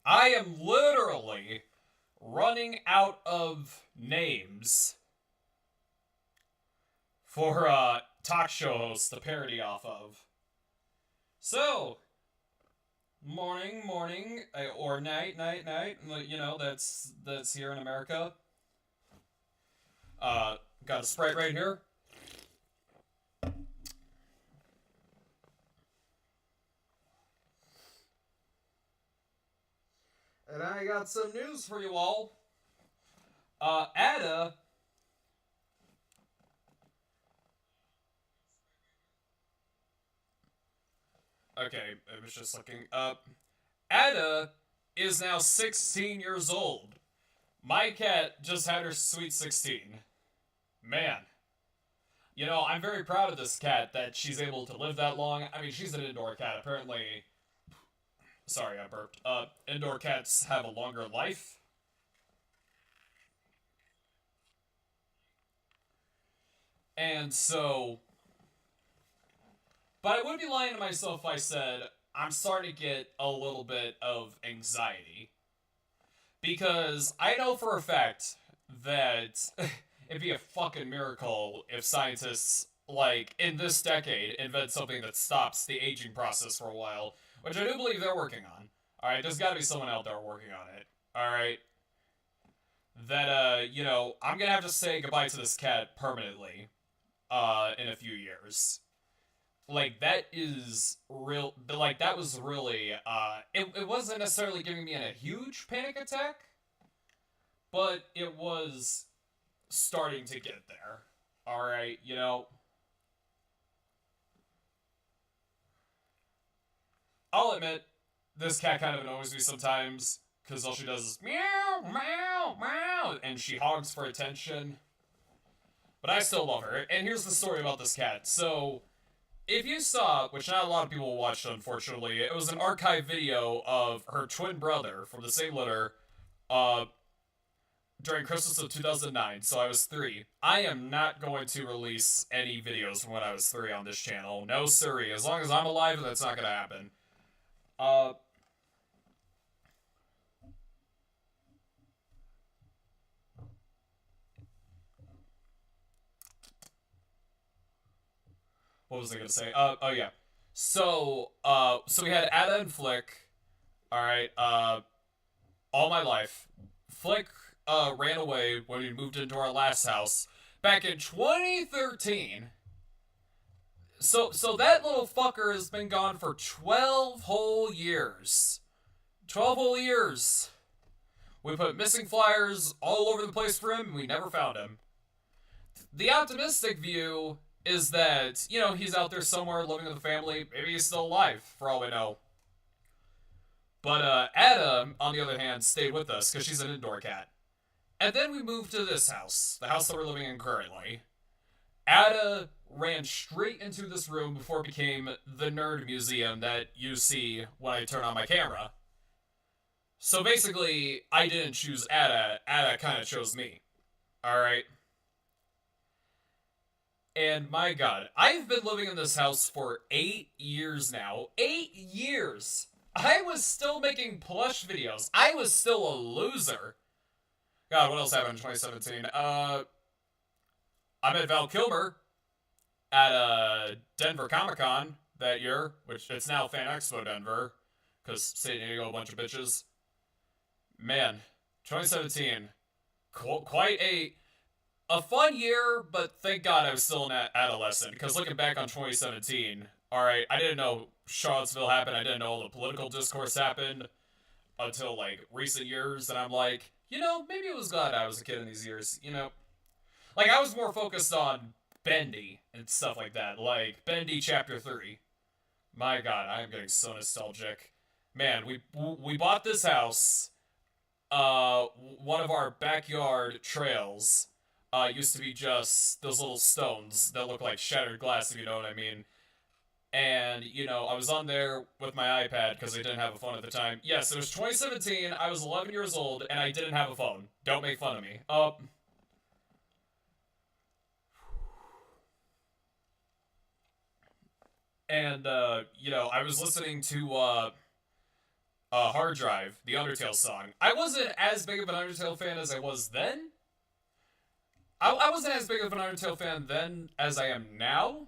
I am literally running out of names for talk show hosts to parody off of. So, morning, or night. You know, that's here in America. Got a Sprite right here. And I got some news for you all. Ada. Okay, I was just looking up. Ada is now 16 years old. My cat just had her sweet 16. Man. You know, I'm very proud of this cat that she's able to live that long. I mean, she's an indoor cat. Apparently, sorry, I burped. Indoor cats have a longer life. And so, but I would be lying to myself if I said I'm starting to get a little bit of anxiety. Because I know for a fact that it'd be a fucking miracle if scientists, like, in this decade, invent something that stops the aging process for a while, which I do believe they're working on. Alright, there's gotta be someone out there working on it. Alright? That, you know, I'm gonna have to say goodbye to this cat permanently, in a few years. Like, that is real, like, that was really, it wasn't necessarily giving me a huge panic attack, but it was starting to get there. Alright, you know, I'll admit, this cat kind of annoys me sometimes, because all she does is meow, meow, meow, and she hogs for attention. But I still love her. And here's the story about this cat. So, if you saw, which not a lot of people watched, unfortunately, it was an archive video of her twin brother from the same litter, uh, during Christmas of 2009, so I was 3. I am not going to release any videos from when I was 3 on this channel. No siree. As long as I'm alive, that's not gonna happen. Uh, what was I gonna say? Oh yeah. So we had Ada and Flick. Alright, all my life. Flick, ran away when we moved into our last house back in 2013. So that little fucker has been gone for 12 whole years. 12 whole years. We put missing flyers all over the place for him, and we never found him. The optimistic view is that, you know, he's out there somewhere living with the family. Maybe he's still alive, for all we know. But Ada, on the other hand, stayed with us because she's an indoor cat. And then we moved to this house, the house that we're living in currently. Ada ran straight into this room before it became the nerd museum that you see when I turn on my camera. So basically, I didn't choose Ada. Ada kind of chose me. Alright? And my god, I've been living in this house for 8 years now. 8 years! I was still making plush videos. I was still a loser. God, what else happened in 2017? I met Val Kilmer at Denver Comic Con that year, which it's now Fan Expo Denver, because San Diego, a bunch of bitches. Man, 2017, quite a fun year, but thank God I was still an adolescent, because looking back on 2017, alright, I didn't know Charlottesville happened, I didn't know all the political discourse happened until, like, recent years, and I'm like, you know, maybe it was glad I was a kid in these years, you know? Like, I was more focused on Bendy and stuff like that, like Bendy Chapter 3. My god, I am getting so nostalgic. Man, we bought this house, one of our backyard trails, used to be just those little stones that look like shattered glass, if you know what I mean. And, you know, I was on there with my iPad because I didn't have a phone at the time. Yes, it was 2017, I was 11 years old, and I didn't have a phone. Don't make fun of me. And, you know, I was listening to, Hard Drive, the Undertale song. I wasn't as big of an Undertale fan as I was then. I wasn't as big of an Undertale fan then as I am now.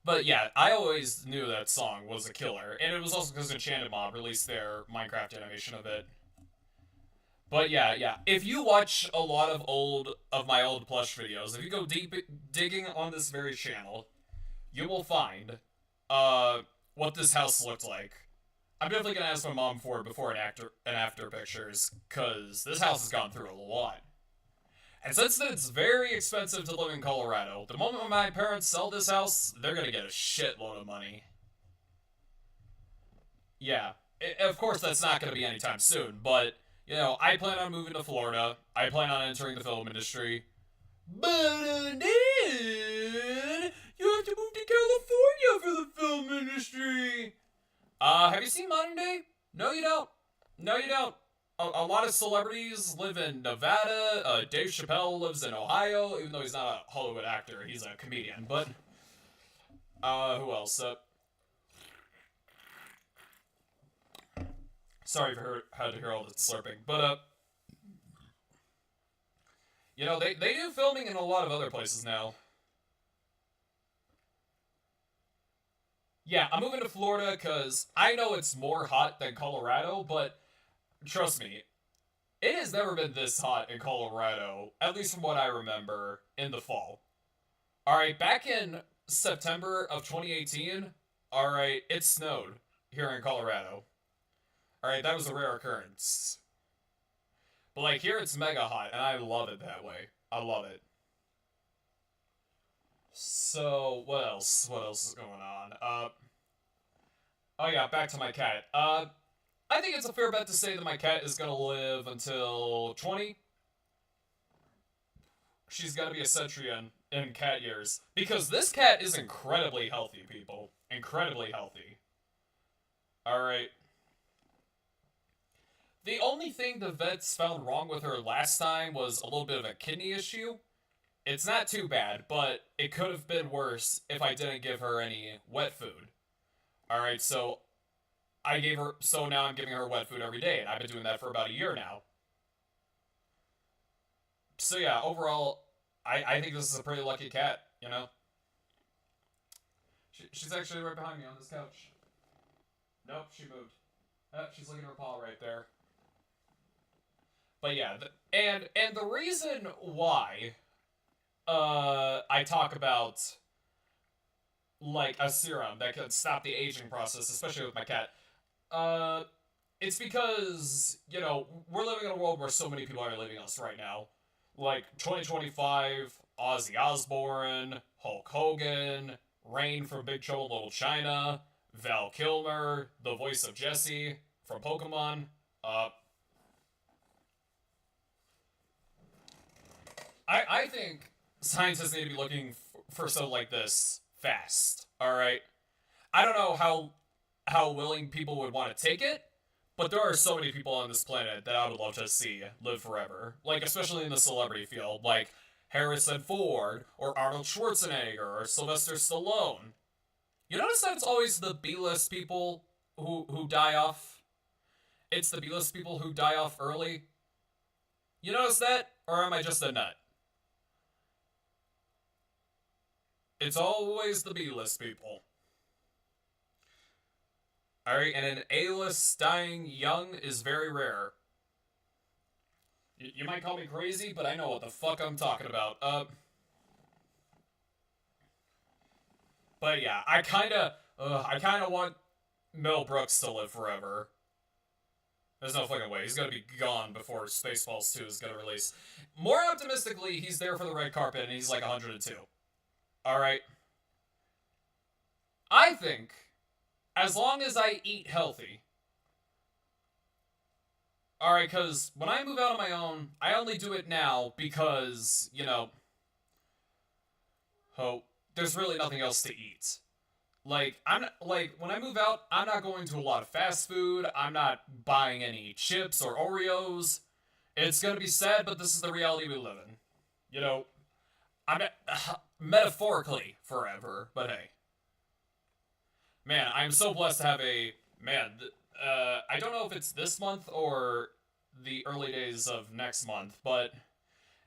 But yeah, I always knew that song was a killer. And it was also because Enchanted Mob released their Minecraft animation of it. But yeah, yeah. If you watch a lot of my old plush videos, if you go deep digging on this very channel, you will find uh what this house looked like. I'm definitely gonna ask my mom for before and after pictures, cause this house has gone through a lot. And since then it's very expensive to live in Colorado, the moment my parents sell this house, they're gonna get a shitload of money. Yeah, of course that's not gonna be anytime soon, but you know, I plan on moving to Florida. I plan on entering the film industry. But then you have to move to California for the film industry. Have you seen Modern Day? No, you don't. No, you don't. A lot of celebrities live in Nevada. Dave Chappelle lives in Ohio, even though he's not a Hollywood actor. He's a comedian. But, who else? Sorry if you had to hear all the slurping. But, you know, they do filming in a lot of other places now. Yeah, I'm moving to Florida because I know it's more hot than Colorado, but trust me, it has never been this hot in Colorado, at least from what I remember, in the fall. Alright, back in September of 2018, alright, it snowed here in Colorado. Alright, that was a rare occurrence. But like here it's mega hot, and I love it that way. I love it. So, what else? What else is going on? Oh yeah, back to my cat. I think it's a fair bet to say that my cat is gonna live until 20. She's gotta be a century in cat years. Because this cat is incredibly healthy, people. Incredibly healthy. Alright. The only thing the vets found wrong with her last time was a little bit of a kidney issue. It's not too bad, but it could have been worse if I didn't give her any wet food. Alright, so so now I'm giving her wet food every day, and I've been doing that for about a year now. So yeah, overall, I think this is a pretty lucky cat, you know? She's actually right behind me on this couch. Nope, she moved. She's licking her paw right there. But yeah, and the reason why I talk about like a serum that could stop the aging process, especially with my cat, it's because, you know, we're living in a world where so many people are leaving us right now. Like 2025, Ozzy Osbourne, Hulk Hogan, Rain from Big Trouble in Little China, Val Kilmer, the voice of Jesse from Pokemon. I think scientists need to be looking for stuff like this fast. All right. I don't know how willing people would want to take it, but there are so many people on this planet that I would love to see live forever. Like, especially in the celebrity field, like Harrison Ford, or Arnold Schwarzenegger, or Sylvester Stallone. You notice that it's always the B-list people who die off? It's the B-list people who die off early? You notice that? Or am I just a nut? It's always the B-list people. Alright, and an A-list dying young is very rare. You might call me crazy, but I know what the fuck I'm talking about. But yeah, I kinda want Mel Brooks to live forever. There's no fucking way. He's gonna be gone before Spaceballs 2 is gonna release. More optimistically, he's there for the red carpet and he's like 102. Alright? I think, as long as I eat healthy. Alright, because when I move out on my own, I only do it now because, you know, there's really nothing else to eat. Like, when I move out, I'm not going to a lot of fast food. I'm not buying any chips or Oreos. It's gonna be sad, but this is the reality we live in. You know, I'm metaphorically forever, but hey. Man, I'm so blessed to have I I don't know if it's this month or the early days of next month, but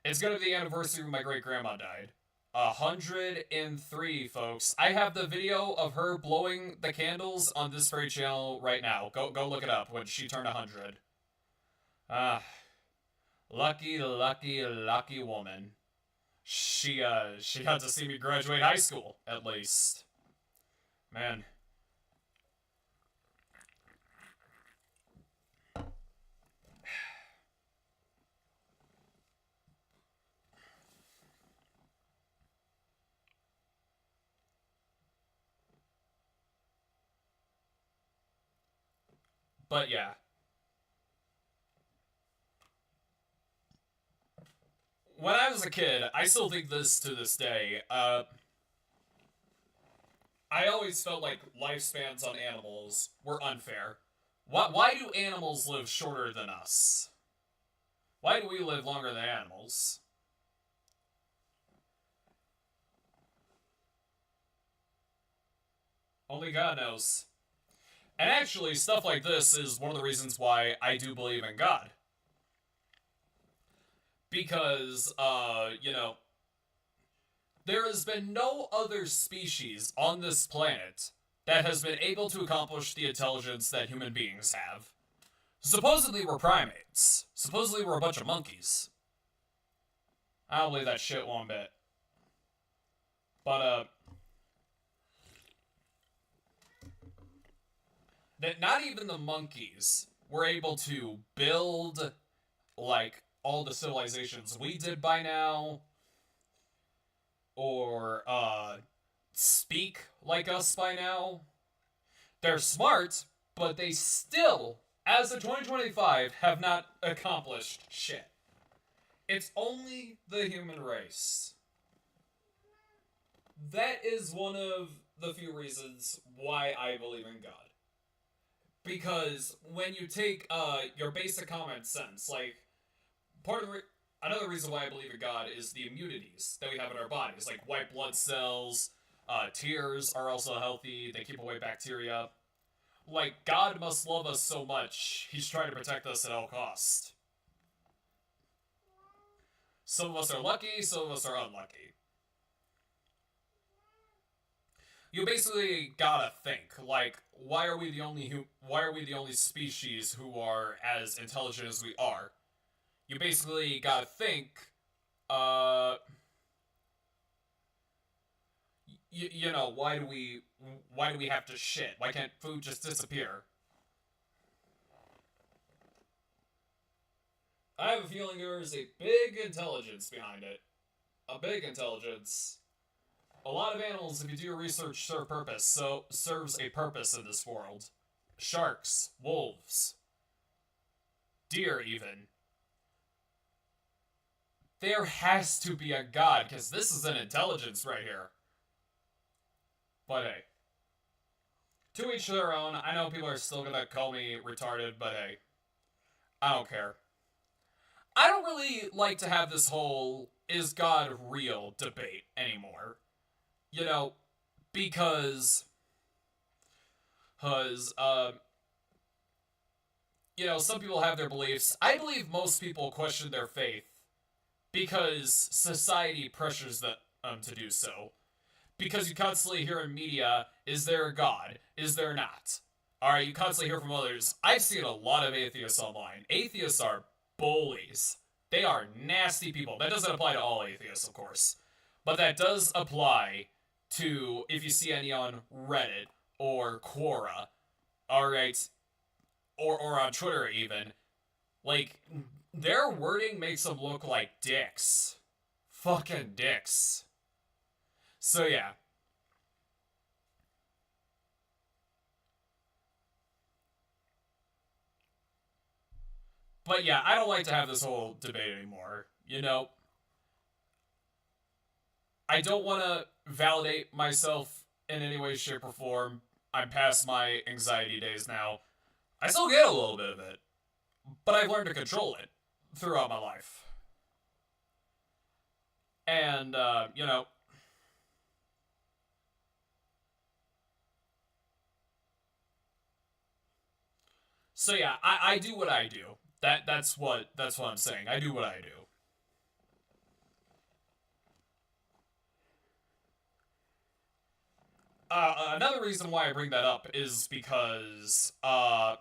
it's gonna be the anniversary when my great grandma died. 103, folks. I have the video of her blowing the candles on this very channel right now. Go look it up when she turned 100. Ah, lucky, lucky, lucky woman. She got to see me graduate high school, at least. Man. But yeah. When I was a kid, I still think this to this day. I always felt like lifespans on animals were unfair. Why do animals live shorter than us? Why do we live longer than animals? Only God knows. And actually, stuff like this is one of the reasons why I do believe in God. Because, there has been no other species on this planet that has been able to accomplish the intelligence that human beings have. Supposedly we're primates. Supposedly we're a bunch of monkeys. I don't believe that shit one bit. But, that not even the monkeys were able to build, like, all the civilizations we did by now, or, speak like us by now. They're smart, but they still, as of 2025, have not accomplished shit. It's only the human race. That is one of the few reasons why I believe in God. Because when you take your basic common sense, like, another reason why I believe in God is the immunities that we have in our bodies, like white blood cells, tears are also healthy, they keep away bacteria. Like, God must love us so much, he's trying to protect us at all costs. Some of us are lucky, some of us are unlucky. You basically gotta think, like, why are we the only species who are as intelligent as we are? You basically gotta think, why do we have to shit? Why can't food just disappear? I have a feeling there is a big intelligence behind it. A big intelligence. A lot of animals, if you do your research, serves a purpose in this world. Sharks, wolves, deer even. There has to be a god, because this is an intelligence right here. But hey. To each their own. I know people are still gonna call me retarded, but hey. I don't care. I don't really like to have this whole is God real debate anymore. Because some people have their beliefs. I believe most people question their faith because society pressures them to do so. Because you constantly hear in media, is there a God? Is there not? Alright, you constantly hear from others. I've seen a lot of atheists online. Atheists are bullies. They are nasty people. That doesn't apply to all atheists, of course. But that does apply to if you see any on Reddit or Quora. Alright? Or on Twitter even. Like, their wording makes them look like dicks. Fucking dicks. So yeah. But yeah, I don't like to have this whole debate anymore. I don't want to validate myself in any way, shape, or form. I'm past my anxiety days now. I still get a little bit of it, but I've learned to control it throughout my life. And, So yeah, I do what I do. That's what I'm saying. I do what I do. Another reason why I bring that up is because I've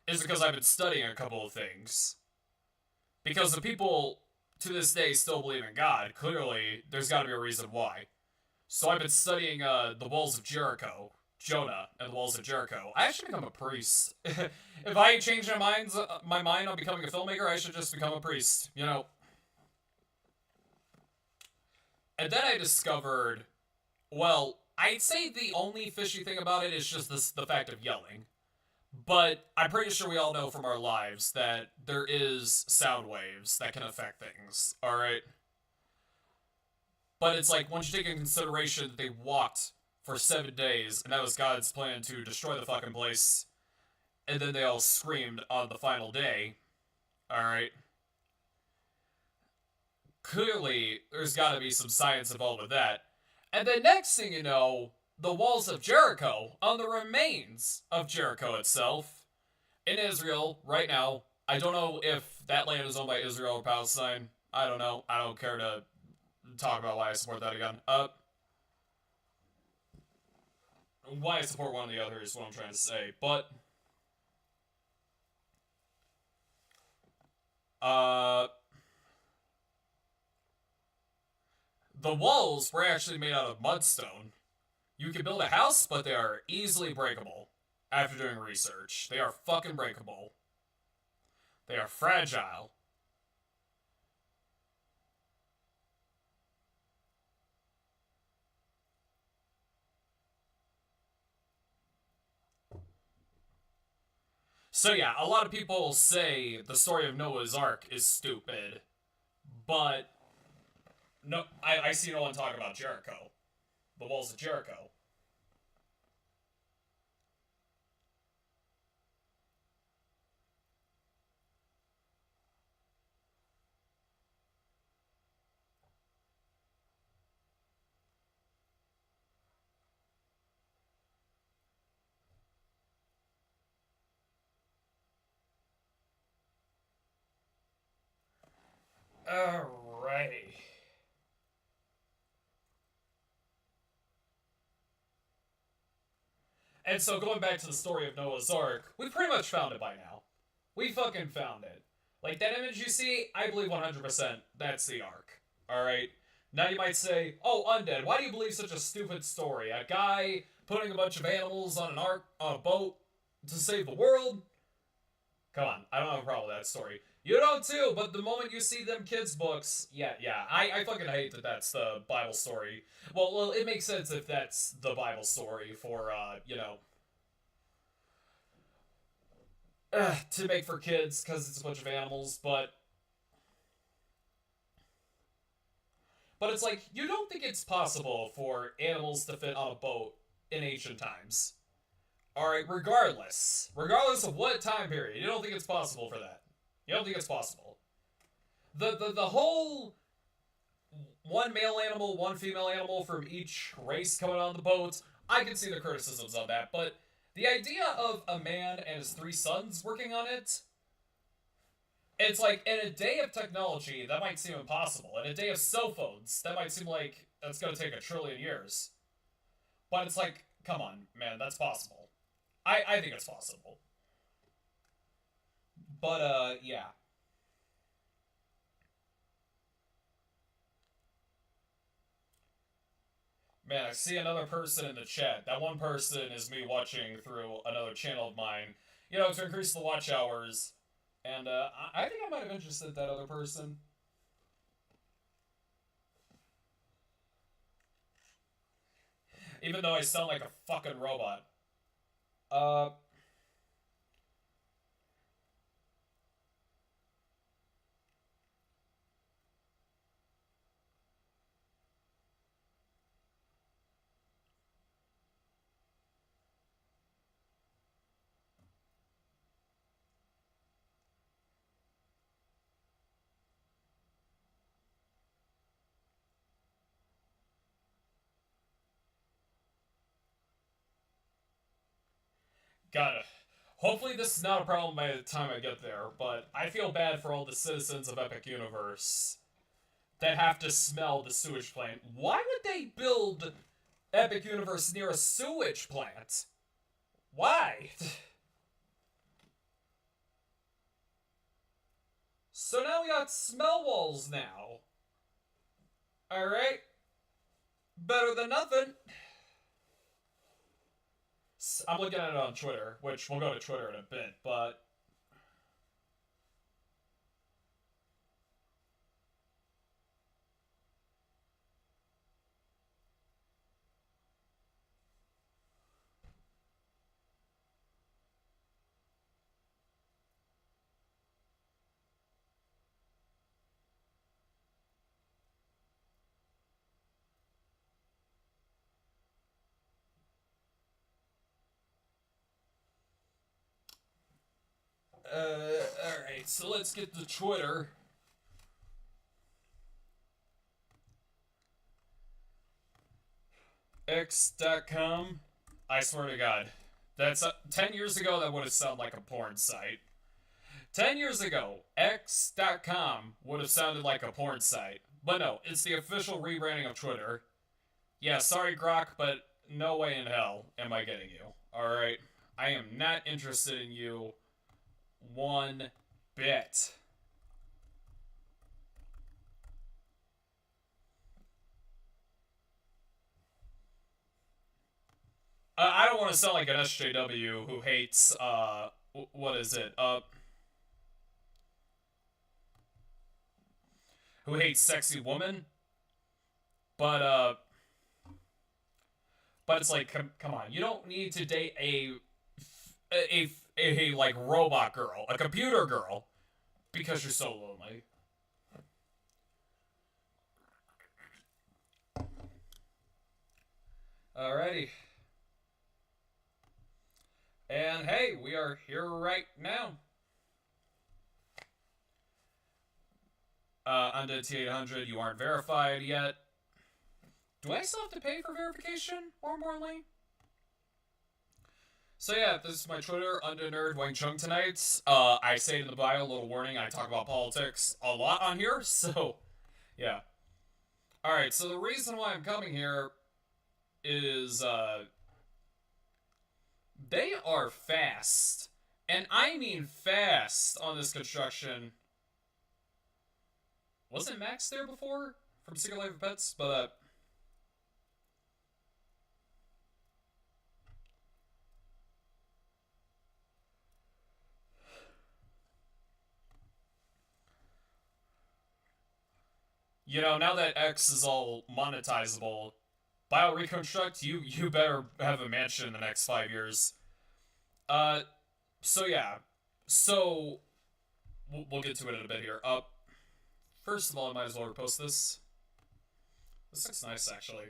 been studying a couple of things. Because the people to this day still believe in God. Clearly, there's got to be a reason why. So I've been studying the walls of Jericho, Jonah, and the walls of Jericho. I should become a priest. If I change my mind on becoming a filmmaker, I should just become a priest. You know. And then I discovered, well, I'd say the only fishy thing about it is just the fact of yelling. But I'm pretty sure we all know from our lives that there is sound waves that can affect things. All right. But it's like once you take into consideration that they walked for 7 days and that was God's plan to destroy the fucking place, and then they all screamed on the final day. All right. Clearly, there's got to be some science involved with that. And then next thing you know, the walls of Jericho, on the remains of Jericho itself, in Israel right now. I don't know if that land is owned by Israel or Palestine. I don't know. I don't care to talk about why I support that again. Why I support one or the other is what I'm trying to say. But uh, the walls were actually made out of mudstone. You can build a house, but they are easily breakable. After doing research, they are fucking breakable. They are fragile. So yeah, a lot of people say the story of Noah's Ark is stupid, but no, I see no one talk about Jericho, the walls of Jericho. Alrighty. And so going back to the story of Noah's Ark, we pretty much found it by now. We fucking found it. Like that image you see, I believe 100% that's the Ark. Alright? Now you might say, oh, Undead, why do you believe such a stupid story? A guy putting a bunch of animals on an ark, on a boat to save the world? Come on, I don't have a problem with that story. You don't too, but the moment you see them kids' books, yeah, I fucking hate that that's the Bible story. Well, it makes sense if that's the Bible story for, to make for kids because it's a bunch of animals, but it's like you don't think it's possible for animals to fit on a boat in ancient times. All right, regardless of what time period, you don't think it's possible for that. You don't think it's possible. The whole one male animal, one female animal from each race coming on the boat, I can see the criticisms on that, but the idea of a man and his three sons working on it, it's like in a day of technology, that might seem impossible. In a day of cell phones, that might seem like that's gonna take 1 trillion years. But it's like, come on, man, that's possible. I think it's possible. But yeah. Man, I see another person in the chat. That one person is me watching through another channel of mine. You know, to increase the watch hours. And I think I might have interested that other person. Even though I sound like a fucking robot. Uh, gotta Hopefully this is not a problem by the time I get there, but I feel bad for all the citizens of Epic Universe that have to smell the sewage plant. Why would they build Epic Universe near a sewage plant? Why? So now we got smell walls now. Alright. Better than nothing. I'm looking at it on Twitter, which we'll go to Twitter in a bit, but alright, so let's get to Twitter. X.com. I swear to God. That's 10 years ago, that would have sounded like a porn site. 10 years ago, X.com would have sounded like a porn site. But no, it's the official rebranding of Twitter. Yeah, sorry, Grok, but no way in hell am I getting you. Alright? I am not interested in you one bit. I don't want to sound like an SJW who hates, what is it? Who hates sexy women. But it's like, come on, you don't need to date a like robot girl, a computer girl, because you're so lonely. Alrighty. And hey, we are here right now. Undead T800, you aren't verified yet. Do I still have to pay for verification, more importantly? So yeah, this is my Twitter, Undead Nerd Wang Chung tonight. I say in the bio, a little warning, I talk about politics a lot on here, so yeah. Alright, so the reason why I'm coming here is, they are fast. And I mean fast on this construction. Wasn't Max there before? From Secret Life of Pets? But, you know, now that X is all monetizable, BioReconstruct, you better have a mansion in the next 5 years. So yeah. So, we'll get to it in a bit here. First of all, I might as well repost this. This looks nice, actually.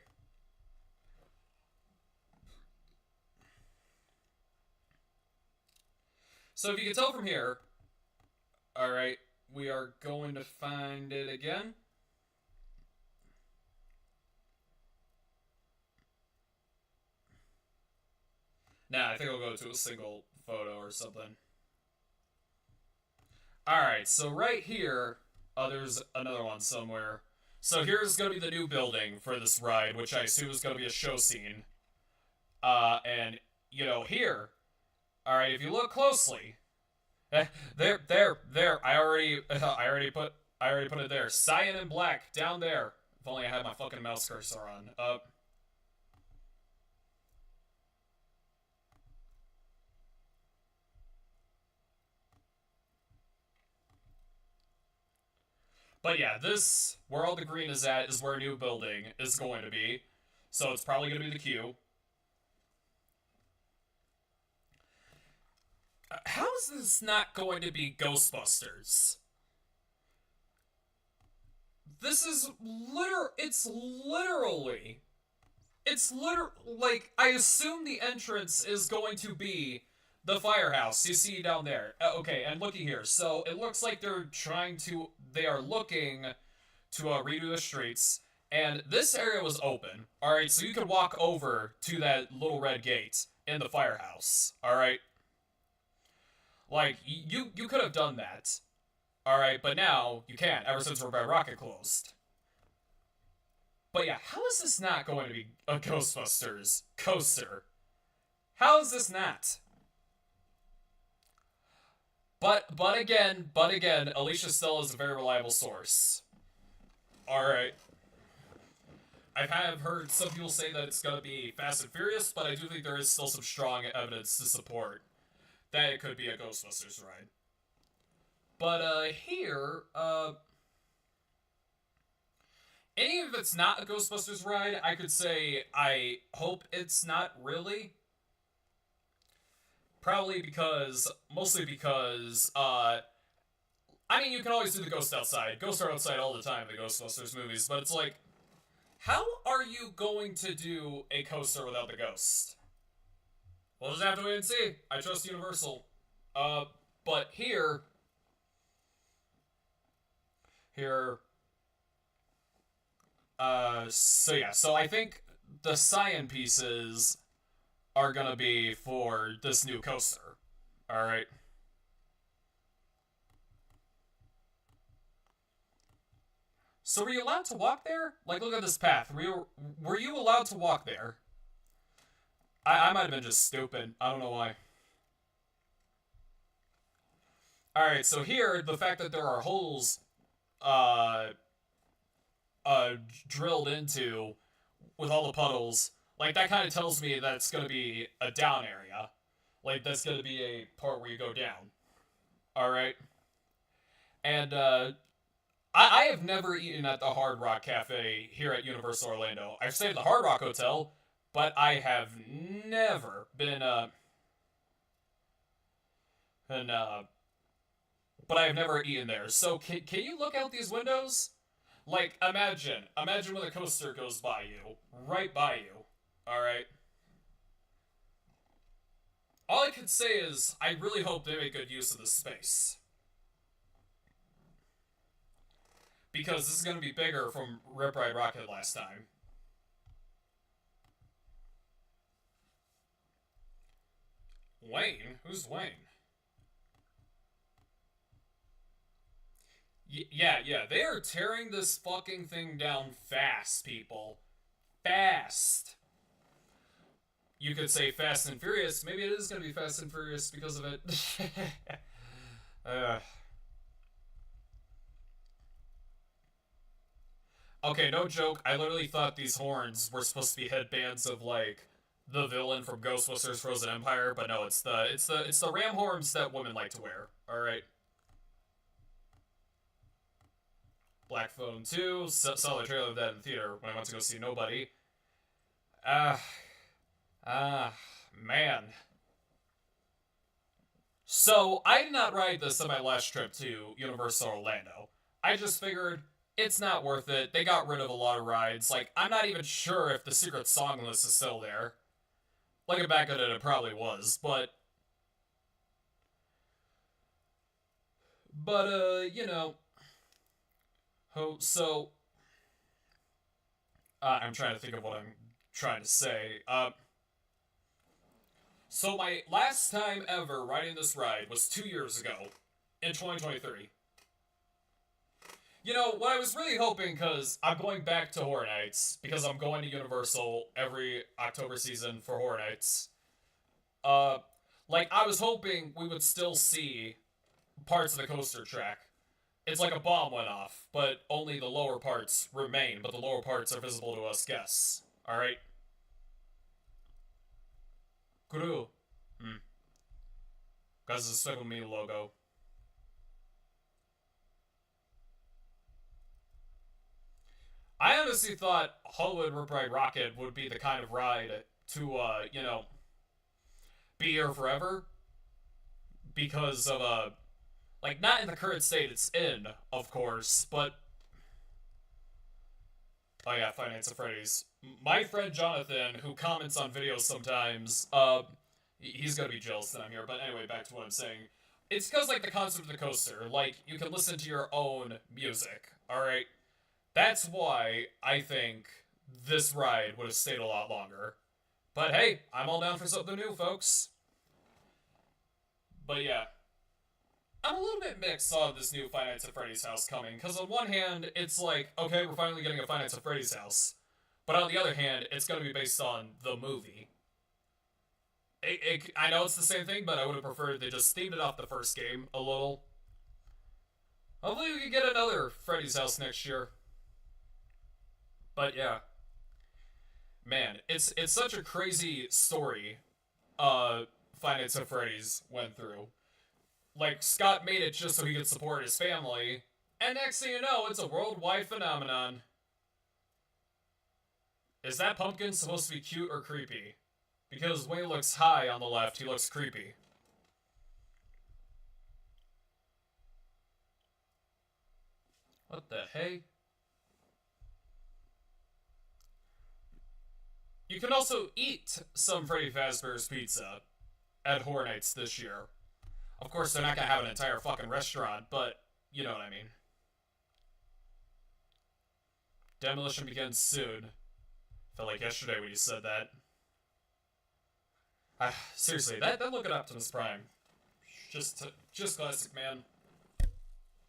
So if you can tell from here, alright, we are going to find it again. Nah, I think I'll go to a single photo or something. Alright, so right here, there's another one somewhere. So here's going to be the new building for this ride, which I assume is going to be a show scene. And, you know, here, alright, if you look closely, there, I already put it there. Cyan and black, down there. If only I had my fucking mouse cursor on. But yeah, this, where all the green is at, is where a new building is going to be. So it's probably going to be the queue. How is this not going to be Ghostbusters? This is like, I assume the entrance is going to be the firehouse you see down there. Okay, and looky here. So it looks like they are looking to redo the streets, and this area was open. Alright, so you could walk over to that little red gate in the firehouse. Alright? Like, you could have done that. Alright, but now you can't, ever since Red Rocket closed. But yeah, how is this not going to be a Ghostbusters coaster? How is this not? But again, Alicia still is a very reliable source. Alright. I have heard some people say that it's gonna be Fast and Furious, but I do think there is still some strong evidence to support that it could be a Ghostbusters ride. But here, any if it's not a Ghostbusters ride, I could say I hope it's not really. Mostly because, I mean, you can always do the ghost outside. Ghosts are outside all the time in the Ghostbusters movies, but it's like, how are you going to do a coaster without the ghost? We'll just have to wait and see. I trust Universal. But here, so I think the cyan pieces are gonna be for this new coaster. Alright. So were you allowed to walk there? Like, look at this path. Were you allowed to walk there? I might have been just stupid. I don't know why. Alright, so here, the fact that there are holes, drilled into with all the puddles, like, that kind of tells me that it's gonna be a down area. Like, that's gonna be a part where you go down. Alright? And, I have never eaten at the Hard Rock Cafe here at Universal Orlando. I've stayed at the Hard Rock Hotel, but I have never been, but I have never eaten there. So, can you look out these windows? Like, imagine when the coaster goes by you, right by you, alright? All I could say is, I really hope they make good use of this space. Because this is going to be bigger from Rip Ride Rocket last time. Wayne? Who's Wayne? Yeah, they are tearing this fucking thing down fast, people. Fast. You could say Fast and Furious. Maybe it is going to be Fast and Furious because of it. Okay, no joke. I literally thought these horns were supposed to be headbands of, like, the villain from Ghostbusters Frozen Empire, but no, it's the ram horns that women like to wear. All right. Black Phone 2, saw the trailer of that in the theater when I went to go see Nobody. Man. So, I did not ride this on my last trip to Universal Orlando. I just figured, it's not worth it. They got rid of a lot of rides. Like, I'm not even sure if the secret song list is still there. Looking back at it, it probably was, but... you know... So... I'm trying to think of what I'm trying to say. So my last time ever riding this ride was 2 years ago, in 2023. You know, what I was really hoping, because I'm going back to Horror Nights, because I'm going to Universal every October season for Horror Nights. Like, I was hoping we would still see parts of the coaster track. It's like a bomb went off, but only the lower parts remain, but the lower parts are visible to us guests. Alright? Guru. Guys, it's a me logo. I honestly thought Hollywood Rip Ride Rocket would be the kind of ride to, you know, be here forever. Because of, like, not in the current state it's in, of course, but... Oh yeah, Five Nights at Freddy's. My friend Jonathan, who comments on videos sometimes, he's gonna be jealous that I'm here, but anyway, back to what I'm saying. It's because, like, the concept of the coaster, like, you can listen to your own music, alright? That's why I think this ride would have stayed a lot longer. But hey, I'm all down for something new, folks. But yeah. I'm a little bit mixed on this new Five Nights at Freddy's house coming, because on one hand, it's like, okay, we're finally getting a Five Nights at Freddy's house. But on the other hand, it's going to be based on the movie. I know it's the same thing, but I would have preferred they just themed it off the first game a little. Hopefully we can get another Freddy's house next year. But yeah. Man, it's such a crazy story Five Nights at Freddy's went through. Like, Scott made it just so he could support his family, and next thing you know, it's a worldwide phenomenon. Is that pumpkin supposed to be cute or creepy? Because when he looks high on the left, he looks creepy. What the hey? You can also eat some Freddy Fazbear's Pizza at Horror Nights this year. Of course, they're not gonna have an entire fucking restaurant, but you know what I mean. Demolition begins soon. Felt like yesterday when you said that. Seriously, that look at Optimus Prime. Just classic, man.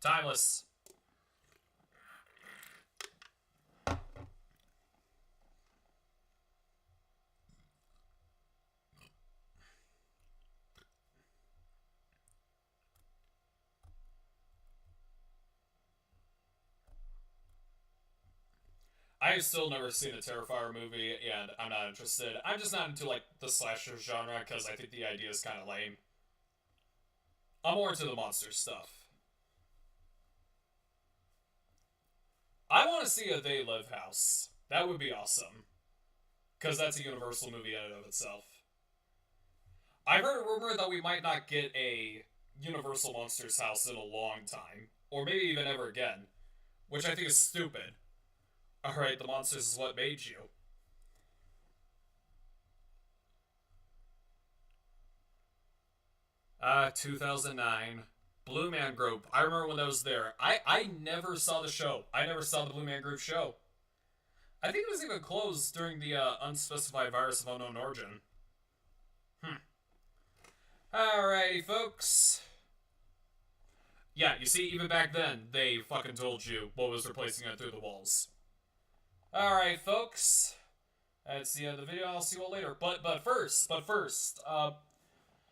Timeless. I've still never seen a Terrifier movie, and I'm not interested. I'm just not into, like, the slasher genre, because I think the idea is kind of lame. I'm more into the monster stuff. I want to see a They Live house. That would be awesome. Because that's a Universal movie in and of itself. I've heard a rumor that we might not get a Universal Monsters house in a long time. Or maybe even ever again. Which I think is stupid. Alright, the monsters is what made you. 2009. Blue Man Group. I remember when that was there. I never saw the show. I never saw the Blue Man Group show. I think it was even closed during the unspecified virus of unknown origin. Alrighty, folks. Yeah, you see, even back then, they fucking told you what was replacing it through the walls. Alright, folks. That's the end of the video. I'll see you all later. But first,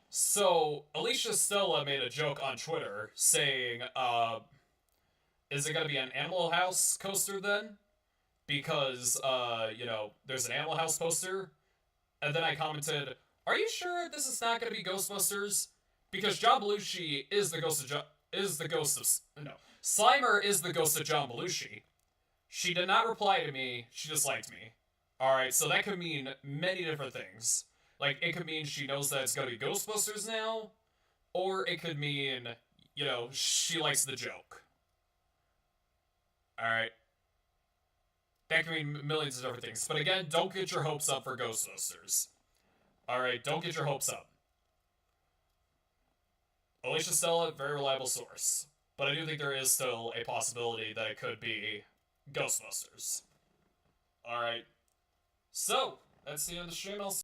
so Alicia Stella made a joke on Twitter saying, is it gonna be an Animal House coaster then? Because, you know, there's an Animal House poster. And then I commented, are you sure this is not gonna be Ghostbusters? Because John Belushi is the ghost of Slimer is the ghost of John Belushi. She did not reply to me, she just liked me. Alright, so that could mean many different things. Like, it could mean she knows that it's gonna be Ghostbusters now, or it could mean, you know, she likes the joke. Alright. That could mean millions of different things. But again, don't get your hopes up for Ghostbusters. Alright, don't get your hopes up. Alicia Stella, very reliable source. But I do think there is still a possibility that it could be Ghostbusters. Alright. So, that's the end of the stream. I'll